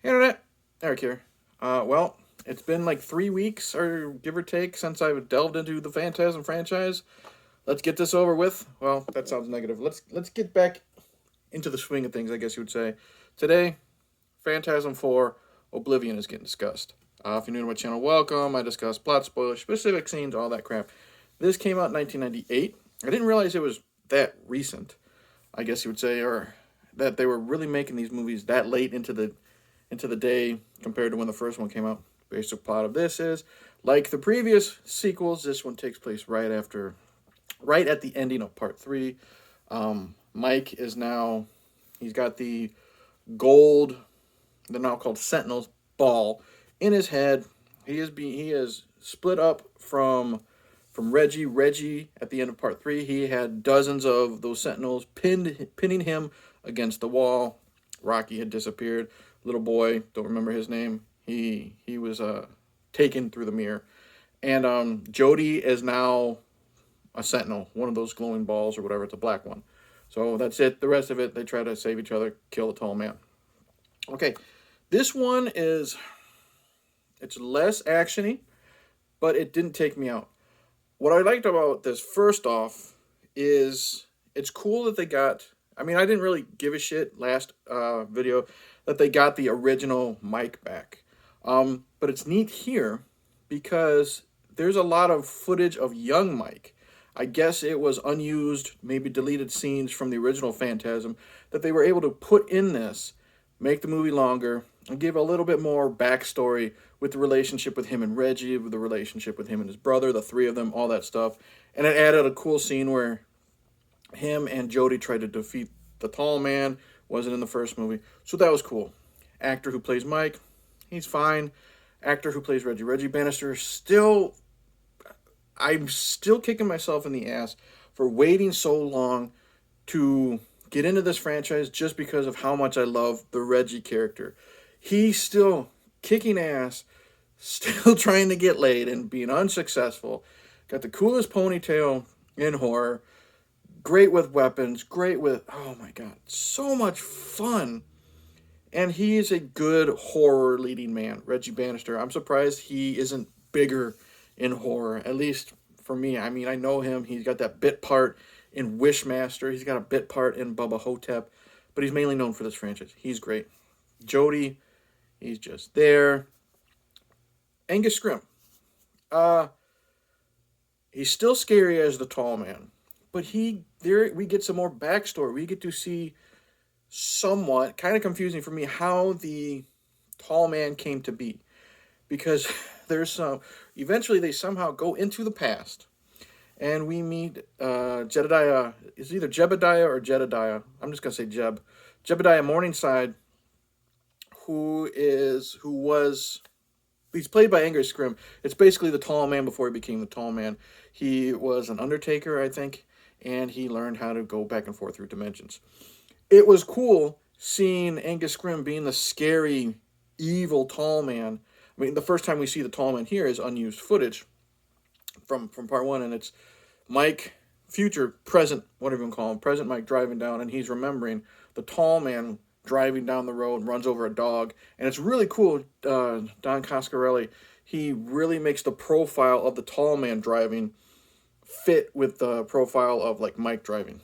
Internet, Eric here. Well, it's been like 3 weeks, or give or take, since I've delved into the Phantasm franchise. Let's get this over with. Well, that sounds negative. Let's get back into the swing of things, I guess you would say. Today, Phantasm IV, Oblivion is getting discussed. If you're new to my channel, welcome. I discuss plot spoilers, specific scenes, all that crap. This came out in 1998. I didn't realize it was that recent, I guess you would say, or that they were really making these movies that late into the day compared to when the first one came out. Basic plot of this is, like the previous sequels, this one takes place right at the ending of part three. Mike is now, he's got the gold, they're now called Sentinels, ball in his head. He is split up from Reggie. Reggie at the end of part three, he had dozens of those Sentinels pinning him against the wall. Rocky had disappeared. Little boy, don't remember his name. He was taken through the mirror, and Jody is now a Sentinel, one of those glowing balls or whatever. It's a black one. So that's it. The rest of it, they try to save each other, kill the tall man. Okay, this one it's less actiony, but it didn't take me out. What I liked about this, first off, is it's cool that they got. I mean, I didn't really give a shit last video that they got the original Mike back. But it's neat here because there's a lot of footage of young Mike. I guess it was unused, maybe deleted scenes from the original Phantasm that they were able to put in this, make the movie longer, and give a little bit more backstory with the relationship with him and Reggie, with the relationship with him and his brother, the three of them, all that stuff. And it added a cool scene where him and Jody tried to defeat the tall man. Wasn't in the first movie, so that was cool. Actor who plays Mike, he's fine. Actor who plays Reggie Bannister, still, I'm still kicking myself in the ass for waiting so long to get into this franchise just because of how much I love the Reggie character. He's still kicking ass, still trying to get laid and being unsuccessful. Got the coolest ponytail in horror. Great with weapons, great with, oh my god, so much fun. And he is a good horror leading man, Reggie Bannister. I'm surprised he isn't bigger in horror, at least for me. I mean, I know him. He's got that bit part in Wishmaster. He's got a bit part in Bubba Hotep, but he's mainly known for this franchise. He's great. Jody, he's just there. Angus Scrimm. He's still scary as the tall man. But there we get some more backstory. We get to see somewhat, kind of confusing for me, how the tall man came to be. Because there's some, eventually they somehow go into the past. And we meet Jedediah, it's either Jebediah or Jedediah. I'm just going to say Jeb. Jebediah Morningside, he's played by Angus Scrimm. It's basically the tall man before he became the tall man. He was an undertaker, I think, and he learned how to go back and forth through dimensions. It was cool seeing Angus Scrimm being the scary, evil tall man. I mean, the first time we see the tall man here is unused footage from part one, and it's Mike, future, present, whatever you want to call him, present Mike driving down, and he's remembering the tall man driving down the road, runs over a dog, and it's really cool. Don Coscarelli, he really makes the profile of the tall man driving fit with the profile of like Mike driving.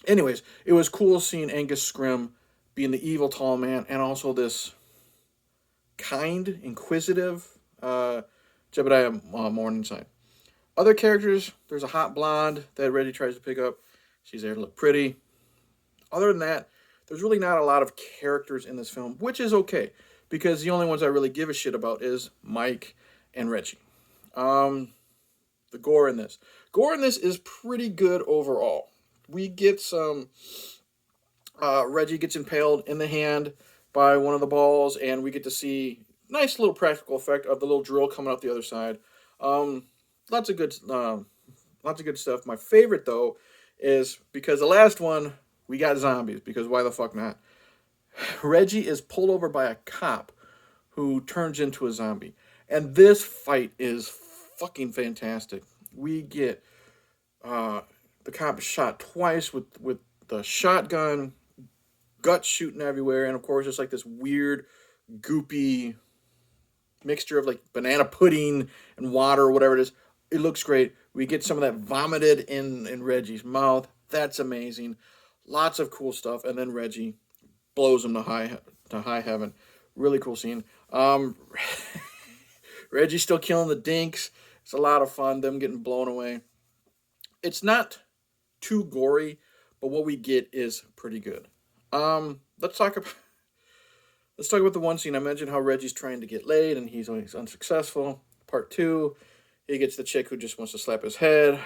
Anyways, it was cool seeing Angus Scrimm being the evil tall man and also this kind, inquisitive Jebediah Morningside. Other characters, there's a hot blonde that Reggie tries to pick up. She's there to look pretty. Other than that, there's really not a lot of characters in this film, which is okay, because the only ones I really give a shit about is Mike and Reggie. The gore in this. Gore in this is pretty good overall. We get some, Reggie gets impaled in the hand by one of the balls, and we get to see nice little practical effect of the little drill coming out the other side. Lots of good stuff. My favorite, though, is because the last one, we got zombies, because why the fuck not? Reggie is pulled over by a cop who turns into a zombie. And this fight is fucking fantastic. We get the cop shot twice with the shotgun, guts shooting everywhere, and of course it's like this weird goopy mixture of like banana pudding and water or whatever it is. It looks great. We get some of that vomited in Reggie's mouth. That's amazing. Lots of cool stuff. And then Reggie blows him to high heaven. Really cool scene. Reggie's still killing the dinks. It's a lot of fun. Them getting blown away. It's not too gory, but what we get is pretty good. Let's talk about the one scene I mentioned. How Reggie's trying to get laid and he's always unsuccessful. Part 2, he gets the chick who just wants to slap his head.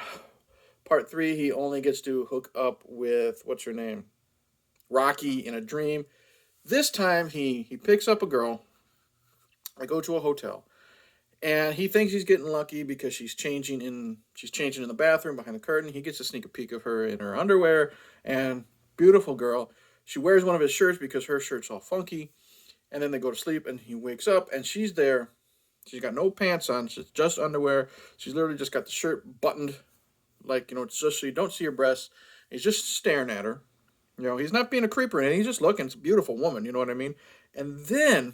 Part 3, he only gets to hook up with what's her name, Rocky in a dream. This time he picks up a girl. I go to a hotel. And he thinks he's getting lucky because she's changing in the bathroom behind the curtain. He gets a sneak peek of her in her underwear, and beautiful girl. She wears one of his shirts because her shirt's all funky. And then they go to sleep, and he wakes up, and she's there. She's got no pants on. She's just underwear. She's literally just got the shirt buttoned, like, it's just so you don't see her breasts. He's just staring at her. He's not being a creeper, and he's just looking. It's a beautiful woman. You know what I mean? And then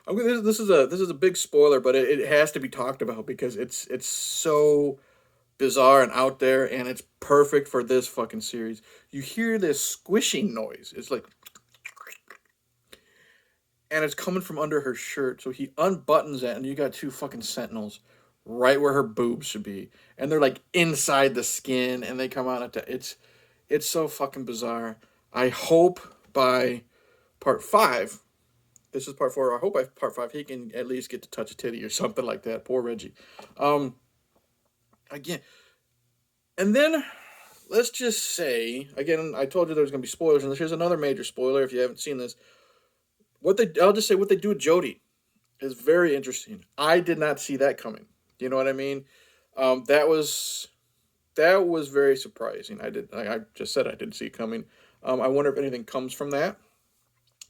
this is a big spoiler, but it has to be talked about because it's so bizarre and out there, and it's perfect for this fucking series. You hear this squishing noise. It's like, and it's coming from under her shirt. So he unbuttons that, and you got 2 fucking sentinels right where her boobs should be, and they're like inside the skin, and they come out at it's so fucking bizarre. I hope by part 5. This is part 4. I hope by part 5 he can at least get to touch a titty or something like that. Poor Reggie. Again, and then let's just say again. I told you there was going to be spoilers, and here's another major spoiler if you haven't seen this. I'll just say what they do with Jody is very interesting. I did not see that coming. You know what I mean? That was very surprising. I just said I didn't see it coming. I wonder if anything comes from that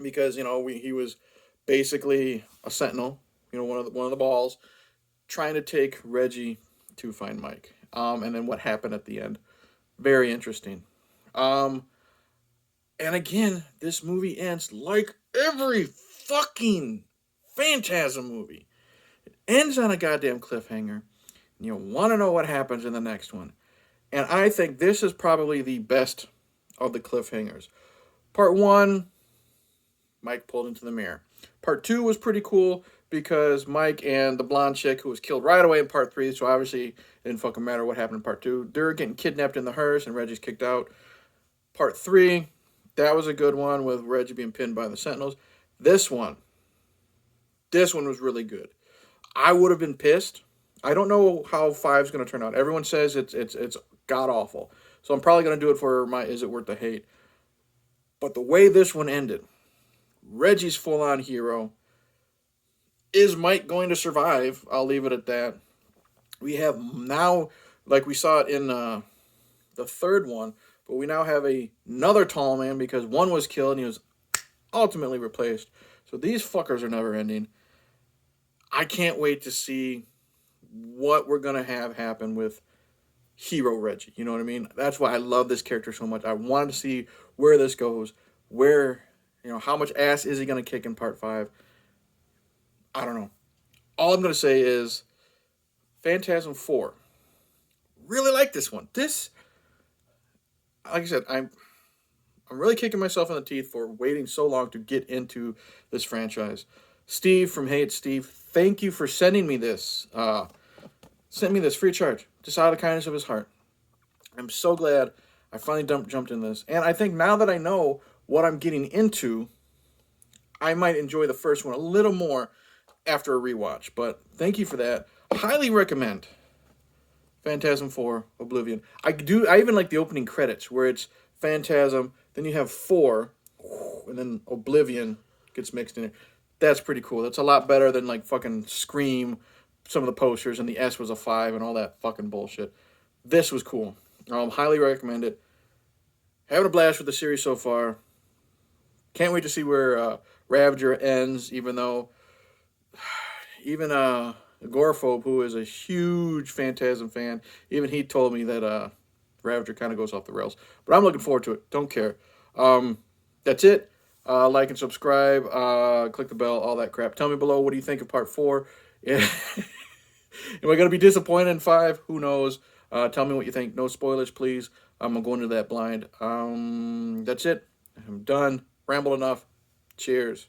because he was basically a sentinel, one of the balls, trying to take Reggie to find Mike. And then what happened at the end, very interesting. And again, this movie ends like every fucking Phantasm movie. It ends on a goddamn cliffhanger, and you want to know what happens in the next one. And I think this is probably the best of the cliffhangers. Part 1, Mike pulled into the mirror. Part 2 was pretty cool because Mike and the blonde chick who was killed right away in part 3, so obviously it didn't fucking matter what happened in part 2. They're getting kidnapped in the hearse and Reggie's kicked out. Part 3, that was a good one with Reggie being pinned by the Sentinels. This one was really good. I would have been pissed. I don't know how 5's going to turn out. Everyone says it's god-awful. So I'm probably going to do it for my Is It Worth the Hate. But the way this one ended, Reggie's full-on hero. Is Mike going to survive? I'll leave it at that. We have now, like we saw it in the third one, but we now have another tall man because one was killed and he was ultimately replaced. So these fuckers are never ending. I can't wait to see what we're going to have happen with Hero Reggie. You know what I mean? That's why I love this character so much. I wanted to see where this goes. How much ass is he going to kick in part 5? I don't know. All I'm going to say is Phantasm IV. Really like this one. Like I said, I'm really kicking myself in the teeth for waiting so long to get into this franchise. Steve from Hey It's Steve, thank you for sending me this. Sent me this free of charge, just out of the kindness of his heart. I'm so glad I finally jumped in this. And I think now that I know what I'm getting into, I might enjoy the first one a little more after a rewatch. But thank you for that. Highly recommend Phantasm IV, Oblivion. I even like the opening credits where it's Phantasm, then you have 4, and then Oblivion gets mixed in there. That's pretty cool. That's a lot better than like fucking Scream, some of the posters, and the S was a 5 and all that fucking bullshit. This was cool. Highly recommend it. Having a blast with the series so far. Can't wait to see where Ravager ends, even Agoraphobe, who is a huge Phantasm fan, even he told me that Ravager kind of goes off the rails. But I'm looking forward to it. Don't care. That's it. Like and subscribe. Click the bell, all that crap. Tell me below, what do you think of part 4? Yeah. Am I going to be disappointed in 5? Who knows? Tell me what you think. No spoilers, please. I'm going into that blind. That's it. I'm done. Rambled enough. Cheers.